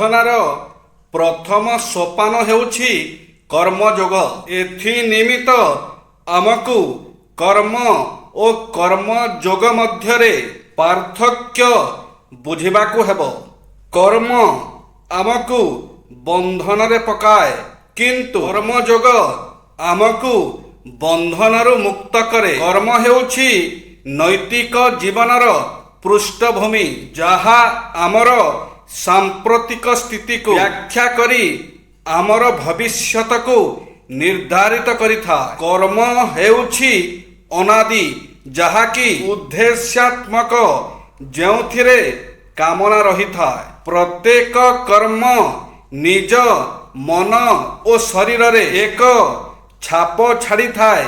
ସାଧନାର ପ୍ରଥମ ସୋପାନ ହେଉଛି କର୍ମଯୋଗ। ଏଥି ନିମିତ୍ତ ଆମକୁ କର୍ମ ଓ କର୍ମଯୋଗ ମଧ୍ୟରେ ପାର୍ଥକ୍ୟ ବୁଝିବାକୁ ହେବ। କର୍ମ ଆମକୁ ବନ୍ଧନରେ ପକାଏ, କିନ୍ତୁ କର୍ମଯୋଗ ଆମକୁ ବନ୍ଧନରୁ ମୁକ୍ତ କରେ। କର୍ମ ହେଉଛି ନୈତିକ ଜୀବନର ପୃଷ୍ଠଭୂମି, ଯାହା ଆମର ସାମ୍ପ୍ରତିକ ସ୍ଥିତିକୁ ବ୍ୟାଖ୍ୟା କରି ଆମର ଭବିଷ୍ୟତକୁ ନିର୍ଦ୍ଧାରିତ କରିଥାଏ। କର୍ମ ହେଉଛି ଅନାଦି, ଯାହାକି ଉଦ୍ଦେଶ୍ୟାତ୍ମକ, ଯେଉଁଥିରେ କାମନା ରହିଥାଏ। ପ୍ରତ୍ୟେକ କର୍ମ ନିଜ ମନ ଓ ଶରୀରରେ ଏକ ଛାପ ଛାଡ଼ିଥାଏ,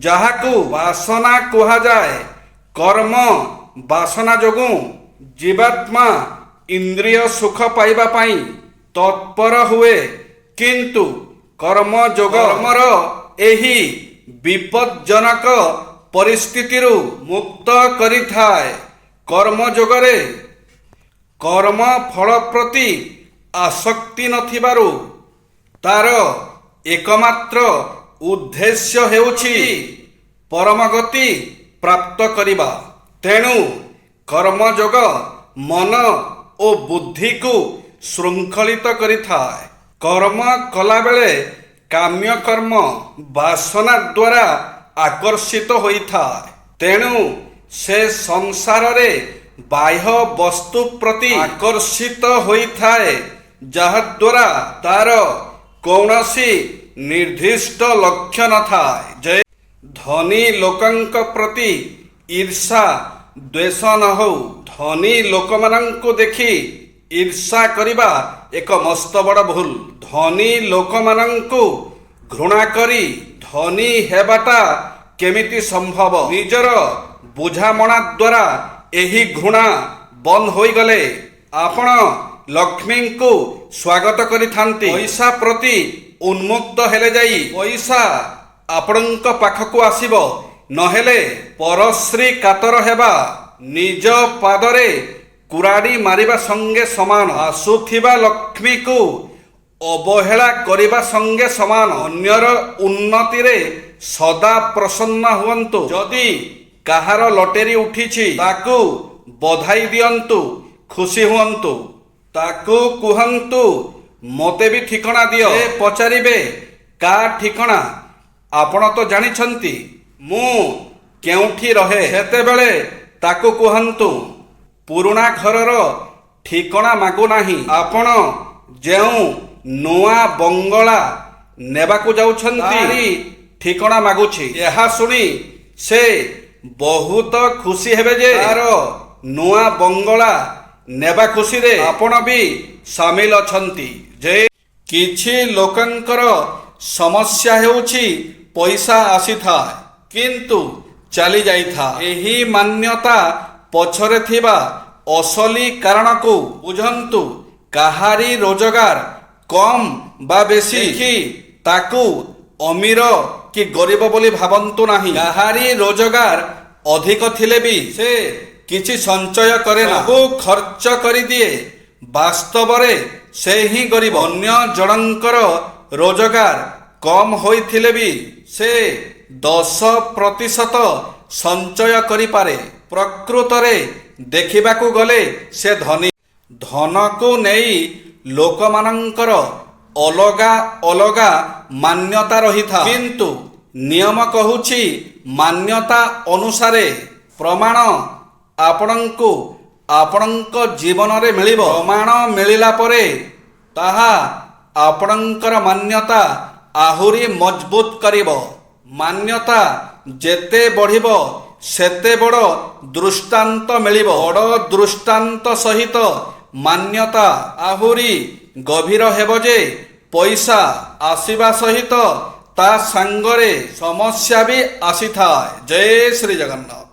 ଯାହାକୁ ବାସନା କୁହାଯାଏ। କର୍ମ ବାସନା ଯୋଗୁଁ ଜୀବାତ୍ମା ଇନ୍ଦ୍ରିୟ ସୁଖ ପାଇବା ପାଇଁ ତତ୍ପର ହୁଏ, କିନ୍ତୁ କର୍ମଯୋଗ କର୍ମର ଏହି ବିପଜ୍ଜନକ ପରିସ୍ଥିତିରୁ ମୁକ୍ତ କରିଥାଏ। କର୍ମଯୋଗରେ କର୍ମ ଫଳ ପ୍ରତି ଆସକ୍ତି ନଥିବାରୁ ତାର ଏକମାତ୍ର ଉଦ୍ଦେଶ୍ୟ ହେଉଛି ପରମଗତି ପ୍ରାପ୍ତ କରିବା। ତେଣୁ କର୍ମଯୋଗ ମନ ଓ ବୁଦ୍ଧିକୁ ଶୃଙ୍ଖଳିତ କରିଥାଏ। କର୍ମ କଲାବେଳେ କାମ୍ୟକର୍ମ ବାସନା ଦ୍ୱାରା ଆକର୍ଷିତ ହୋଇଥାଏ। ତେଣୁ ସେ ସଂସାରରେ ବାହ୍ୟ ବସ୍ତୁ ପ୍ରତି ଆକର୍ଷିତ ହୋଇଥାଏ, ଯାହାଦ୍ୱାରା ତାର କୌଣସି ନିର୍ଦ୍ଦିଷ୍ଟ ଲକ୍ଷ୍ୟ ନଥାଏ। ଧନୀ ଲୋକଙ୍କ ପ୍ରତି ଈର୍ଷା ଦ୍ୱେଷ ନ ହେଉ। ଧନୀ ଲୋକମାନଙ୍କୁ ଦେଖି ଈର୍ଷା କରିବା ଏକ ମସ୍ତ ବଡ଼ ଭୁଲ। ଧନୀ ଲୋକମାନଙ୍କୁ ଘୃଣା କରି ଧନୀ ହେବାଟା କେମିତି ସମ୍ଭବ? ନିଜର ବୁଝାମଣା ଦ୍ୱାରା ଏହି ଘୃଣା ବନ୍ଦ ହୋଇଗଲେ ଆପଣ ଲକ୍ଷ୍ମୀଙ୍କୁ ସ୍ୱାଗତ କରିଥାନ୍ତି। ପଇସା ପ୍ରତି ଉନ୍ମୁକ୍ତ ହେଲେ ଯାଇ ପଇସା ଆପଣଙ୍କ ପାଖକୁ ଆସିବ, ନହେଲେ ପରଶ୍ରୀ କାତର ହେବା ନିଜ ପାଦରେ କୁରାଡ଼ି ମାରିବା ସଙ୍ଗେ ସମାନ। ଆସୁଥିବା ଲକ୍ଷ୍ମୀକୁ ଅବହେଳା କରିବା ସଙ୍ଗେ ସମାନ। ଅନ୍ୟର ଉନ୍ନତିରେ ସଦା ପ୍ରସନ୍ନ ହୁଅନ୍ତୁ। ଯଦି କାହାର ଲଟେରୀ ଉଠିଛି, ତାକୁ ବଧାଇ ଦିଅନ୍ତୁ, ଖୁସି ହୁଅନ୍ତୁ। ତାକୁ କୁହନ୍ତୁ, ମୋତେ ବି ଠିକଣା ଦିଅ। ସେ ପଚାରିବେ, କା ଠିକଣା? ଆପଣ ତ ଜାଣିଛନ୍ତି ମୁଁ କେଉଁଠି ରହେ। ସେତେବେଳେ ତାକୁ କୁହନ୍ତୁ, ପୁରୁଣା ଘରର ଠିକଣା ମାଗୁନାହିଁ, ଆପଣ ଯେଉଁ ନୂଆ ବଙ୍ଗଳା ନେବାକୁ ଯାଉଛନ୍ତି ଠିକଣା ମାଗୁଛି। ଏହା ଶୁଣି ସେ ବହୁତ ଖୁସି ହେବେ ଯେ ତାର ନୂଆ ବଙ୍ଗଳା ନେବା ଖୁସିରେ ଆପଣ ବି ସାମିଲ ଅଛନ୍ତି। ଯେ କିଛି ଲୋକଙ୍କର ସମସ୍ୟା ହେଉଛି ପଇସା ଆସିଥାଏ କିନ୍ତୁ ଚାଲି ଯାଇଥାଏ। ଏହି ମାନ୍ୟତା ପଛରେ ଥିବା ଅସଲି କାରଣକୁ ବୁଝନ୍ତୁ। କାହାରି ରୋଜଗାର କମ୍ ବା ବେଶୀ ଦେଖି ତାକୁ ଅମୀର କି ଗରିବ ବୋଲି ଭାବନ୍ତୁ ନାହିଁ। କାହାରି ରୋଜଗାର ଅଧିକ ଥିଲେ ବି ସେ କିଛି ସଞ୍ଚୟ କରେ ନା, ସବୁ ଖର୍ଚ୍ଚ କରିଦିଏ। ବାସ୍ତବରେ ସେ ହିଁ ଗରିବ। ଅନ୍ୟ ଜଣଙ୍କର ରୋଜଗାର କମ୍ ହୋଇଥିଲେ ବି ସେ 10% ସଞ୍ଚୟ କରିପାରେ। ପ୍ରକୃତରେ ଦେଖିବାକୁ ଗଲେ ସେ ଧନୀ। ଧନକୁ ନେଇ ଲୋକମାନଙ୍କର ଅଲଗା ଅଲଗା ମାନ୍ୟତା ରହିଥାଏ, କିନ୍ତୁ ନିୟମ କହୁଛି ମାନ୍ୟତା ଅନୁସାରେ ପ୍ରମାଣ ଆପଣଙ୍କୁ ଆପଣଙ୍କ ଜୀବନରେ ମିଳିବ। ପ୍ରମାଣ ମିଳିଲା ପରେ ତାହା ଆପଣଙ୍କର ମାନ୍ୟତା ଆହୁରି ମଜବୁତ କରିବ। ମାନ୍ୟତା ଯେତେ ବଢ଼ିବ ସେତେ ବଡ଼ ଦୃଷ୍ଟାନ୍ତ ମିଳିବ। ବଡ଼ ଦୃଷ୍ଟାନ୍ତ ସହିତ ମାନ୍ୟତା ଆହୁରି ଗଭୀର ହେବ ଯେ ପଇସା ଆସିବା ସହିତ ତା ସାଙ୍ଗରେ ସମସ୍ୟା ବି ଆସିଥାଏ। ଜୟ ଶ୍ରୀ ଜଗନ୍ନାଥ।